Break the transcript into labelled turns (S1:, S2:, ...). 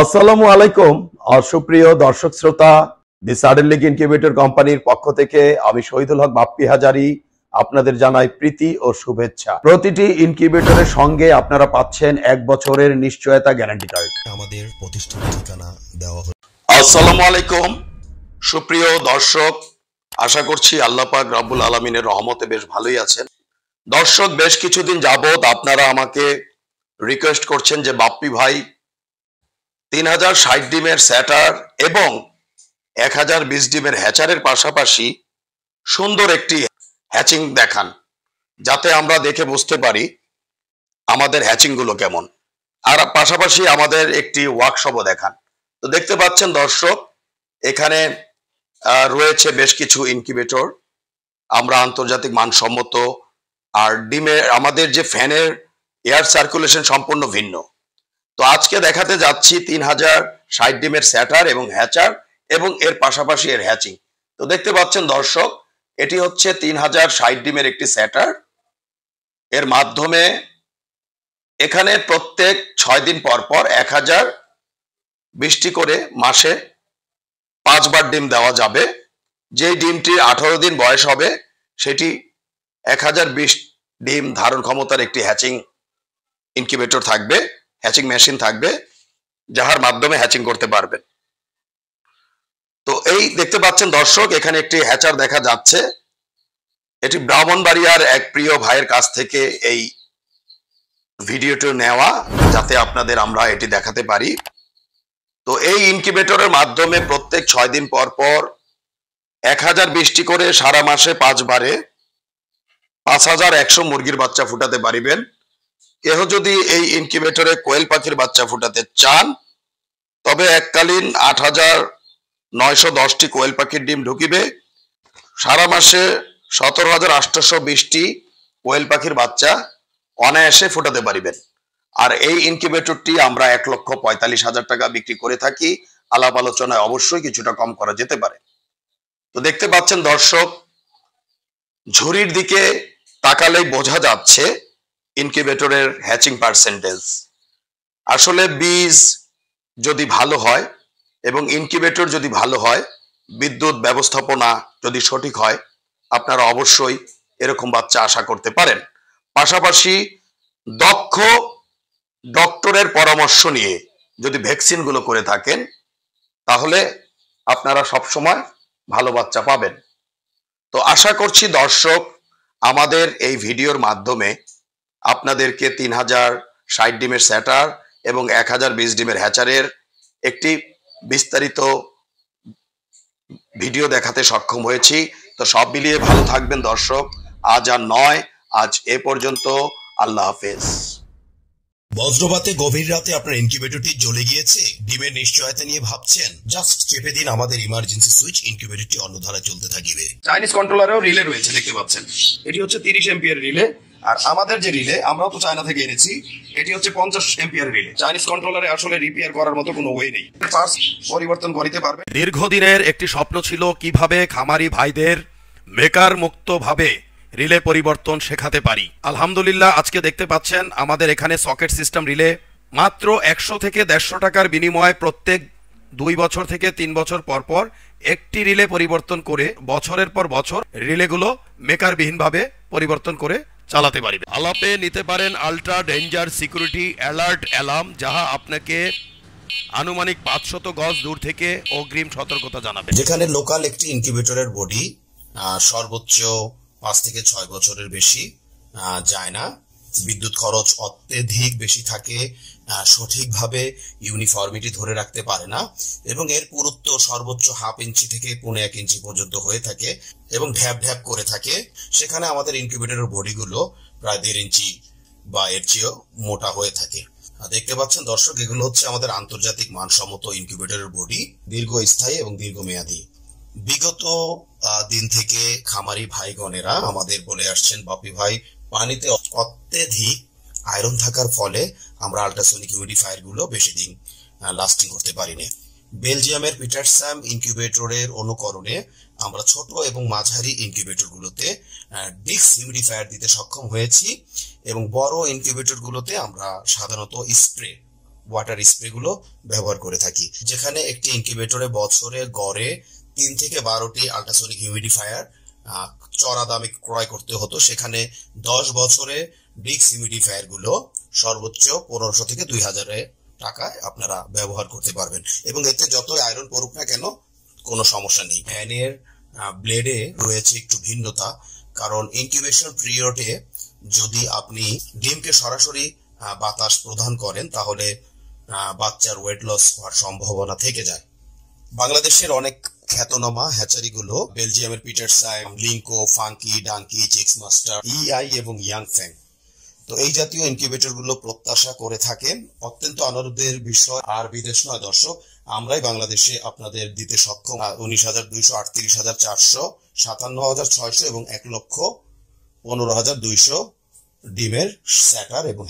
S1: আসসালামু আলাইকুম সুপ্রিয় দর্শক শ্রোতা, দি সাডেন লিগ ইনকিউবেটর কোম্পানির পক্ষ থেকে আমি শহীদুল হক বাপ্পি হাজারি আপনাদের জানাই প্রীতি ও শুভেচ্ছা। প্রতিটি ইনকিউবেটরের সঙ্গে আপনারা পাচ্ছেন 1 বছরের নিশ্চয়তা গ্যারান্টি কার্ড।
S2: আমাদের প্রতিষ্ঠান ঠিকানা দেওয়া হলো।
S1: আসসালামু আলাইকুম সুপ্রিয় দর্শক, আশা করছি আল্লাহ পাক রব্বুল আলামিনের রহমতে বেশ ভালোই আছেন। দর্শক, বেশ কিছুদিন যাবত আপনারা আমাকে রিকোয়েস্ট করছেন যে বাপ্পি ভাই 3060 ডিমের স্যাটার এবং 1020 ডিমের হ্যাচারের পাশাপাশি সুন্দর একটি হ্যাচিং দেখান, যাতে আমরা দেখে বুঝতে পারি আমাদের হ্যাচিং গুলো কেমন, আর পাশাপাশি আমাদের একটি ওয়ার্কশপও দেখান। তো দেখতে পাচ্ছেন দর্শক, এখানে রয়েছে বেশ কিছু ইনকিউবেটর, আমরা আন্তর্জাতিক মানসম্মত, আর ডিমের আমাদের যে ফ্যানের এয়ার সার্কুলেশন সম্পূর্ণ ভিন্ন। তো আজকে দেখাতে যাচ্ছি 3060 ডিমের স্যাটার এবং হ্যাচার এবং এর পাশাপাশি এর হ্যাচিং। তো দেখতে পাচ্ছেন দর্শক, এটি হচ্ছে 3060 ডিমের একটি স্যাটার। এর মাধ্যমে এখানে প্রত্যেক 6 দিন পর পর 1020টি করে মাসে 5 বার ডিম দেওয়া যাবে। যেই ডিমটির 18 দিন বয়স হবে সেটি 1020 ডিম ধারণ ক্ষমতার একটি হ্যাচিং ইনকিউবেটর থাকবে, হ্যাচিং মেশিন থাকবে, যাহার মাধ্যমে হ্যাচিং করতে পারবেন। তো এই দেখতে পাচ্ছেন দর্শক, এখানে একটি হ্যাচার দেখা যাচ্ছে। এটি ব্রাহ্মণবাড়িয়ার এক প্রিয় ভাইয়ের কাছ থেকে এই ভিডিওটি নেওয়া, যাতে আপনাদের আমরা এটি দেখাতে পারি। তো এই ইনকিউবেটরের মাধ্যমে প্রত্যেক 6 দিন পর পর 1020টি করে সারা মাসে 5 বারে 5100 মুরগির বাচ্চা ফুটাতে পারিবেন। কেহ যদি এই ইনকিউবেটরে কোয়েল পাখির বাচ্চা ফুটাতে চান, তবে এককালীন 8910টি কোয়েল পাখির ডিম ঢুকিবে। সারা মাসে 17820টি কোয়েল পাখির বাচ্চা অনায়াসে ফুটাতে পারিবেন। আর এই ইনকিউবেটরটি আমরা 1,45,000 টাকা বিক্রি করে থাকি। আলাপ আলোচনায় অবশ্যই কিছুটা কম করা যেতে পারে। তো দেখতে পাচ্ছেন দর্শক, ঝুড়ির দিকে তাকালেই বোঝা যাচ্ছে ইনকিউবেটরের হ্যাচিং পার্সেন্টেজ। আসলে বীজ যদি ভালো হয় এবং ইনকিউবেটর যদি ভালো হয়, বিদ্যুৎ ব্যবস্থাপনা যদি সঠিক হয়, আপনারা অবশ্যই এরকম বাচ্চা আশা করতে পারেন। পাশাপাশি দক্ষ ডক্টরের পরামর্শ নিয়ে যদি ভ্যাকসিন গুলো করে থাকেন, তাহলে আপনারা সবসময় ভালো বাচ্চা পাবেন। তো আশা করছি দর্শক, আমাদের এই ভিডিওর মাধ্যমে আপনাদেরকে 3060 ডিমের স্যাটার এবং 1020 ডিমের হ্যাচারের একটি বিস্তারিত ভিডিও দেখাতে সক্ষম হয়েছি। তো সব মিলিয়ে ভালো থাকবেন দর্শক। আজ আর নয়, আজ এ পর্যন্ত। আল্লাহ হাফেজ।
S2: বজ্রপাতে গভীর রাতে আপনার ইনকিউবেটরটি জ্বলে গিয়েছে, ডিমের নিশ্চয়তা নিয়ে ভাবছেন? জাস্ট চেপে দিন আমাদের ইমার্জেন্সি সুইচ, ইনকিউবেটরটি অন্য ধারায় চলতে থাকবে।
S3: চাইনিজ কন্ট্রোলারেও রিলে রয়েছে, দেখতে পাচ্ছেন। এটি হচ্ছে 30 এম্পিয়ার রিলে, আর আমাদের যে রিলে আমরাও তো চায়না থেকে এনেছি, এটি হচ্ছে 50 এম্পিয়ার রিলে। চাইনিজ কন্ট্রোলারে আসলে রিপেয়ার করার মতো কোনো ওয়ে নেই, পার্টস পরিবর্তন করতে পারবে।
S4: দীর্ঘদিনের একটি স্বপ্ন ছিল কিভাবে খামারি ভাইদের বেকার মুক্ত ভাবে রিলে পরিবর্তন শেখাতে পারি। আলহামদুলিল্লাহ, আজকে দেখতে পাচ্ছেন আমাদের এখানে সকেট সিস্টেম রিলে মাত্র 100 থেকে 150 টাকার বিনিময়ে প্রত্যেক 2 বছর থেকে 3 বছর পর পর একটি রিলে পরিবর্তন করে বছরের পর বছর রিলেগুলো মেকারবিহীনভাবে পরিবর্তন করে চালাতে পারবে। আলাপে নিতে পারেন ultra danger security alert alarm, যাহা আপনাকে আনুমানিক 500 গজ দূর থেকে অগ্রিম সতর্কতা জানাবে।
S2: যেখানে লোকাল একটি ইনকিউবেটরের বডি সর্বোচ্চ 5 থেকে 6 বছরের বেশি যায় না, বিদ্যুৎ খরচ অত্যধিক বেশি থাকে, সঠিকভাবে ইউনিফর্মিটি ধরে রাখতে পারে না, এবং এর পুরুত্ব সর্বোচ্চ 1/2 ইঞ্চি থেকে 1.5 ইঞ্চি পর্যন্ত হয়ে থাকে এবং ঢ্যাপ ঢ্যাপ করে থাকে। সেখানে আমাদের ইনকিউবেটরের বডিগুলো প্রায় 1.5 ইঞ্চি বা এর চেয়েও মোটা হয়ে থাকে। দেখতে পাচ্ছেন দর্শক, এগুলো হচ্ছে আমাদের আন্তর্জাতিক মানসম্মত ইনকিউবেটরের বডি, দীর্ঘস্থায়ী এবং দীর্ঘমেয়াদী। বিগত দিন থেকে খামারি ভাইগণেরা আমাদের বলে আসছেন, বাপি ভাই, পানিতে অত্যধিক আয়রন থাকার ফলে আমরা আল্ট্রাসনিক হিউমিডিফায়ার গুলো বেশি দিন লাস্টিং করতে পারিনি। বেলজিয়ামের পিটারসাম ইনকিউবেটরের অনুকরণে আমরা ছোট এবং মাঝারি ইনকিউবেটর গুলোতে ডিক্স হিউমিডিফায়ার দিতে সক্ষম হয়েছি, এবং বড় ইনকিউবেটর গুলোতে আমরা সাধারণত স্প্রে ওয়াটার স্প্রে গুলো ব্যবহার করে থাকি। যেখানে একটি ইনকিউবেটরে বছরে গড়ে 3 থেকে 12টি আল্ট্রাসোনিক হিউমিডিফায়ার চড়া দামে ক্রয় করতে হতো, সেখানে 10 বছরে ডিক্স হিউমিডিফায়ার গুলো সর্বোচ্চ 1500 থেকে 2000 টাকায় আপনারা ব্যবহার করতে পারবেন এবং এতে যতই আয়রন পড়ুক না কেন কোনো সমস্যা নেই। ফ্যানের ব্লেডে রয়েছে একটু ভিন্নতা, কারণ ইনকিউবেশন পিরিয়ডে যদি আপনি ডিমকে সরাসরি বাতাস প্রদান করেন তাহলে বাচ্চার ওয়েট লস হওয়ার সম্ভাবনা থেকে যায়। বাংলাদেশের অনেক খ্যাতনামা হ্যাচারিগুলো বেলজিয়ামের পিটারসাইম, লিঙ্কো, ফাঙ্কি, ডাঙ্কি, চিক্স মাস্টার, ইআই এবং ইয়াং ফ্যাং, তো এই জাতীয় ইনকিউবেটর গুলো প্রত্যাশা করে থাকেন। অত্যন্ত আনন্দের বিষয়, আর বিদেশ নয় দর্শক, আমরাই বাংলাদেশে আপনাদের দিতে সক্ষম 19,200, 38,400, 57,600 এবং 1,15,200 ডিমের স্যাটার এবং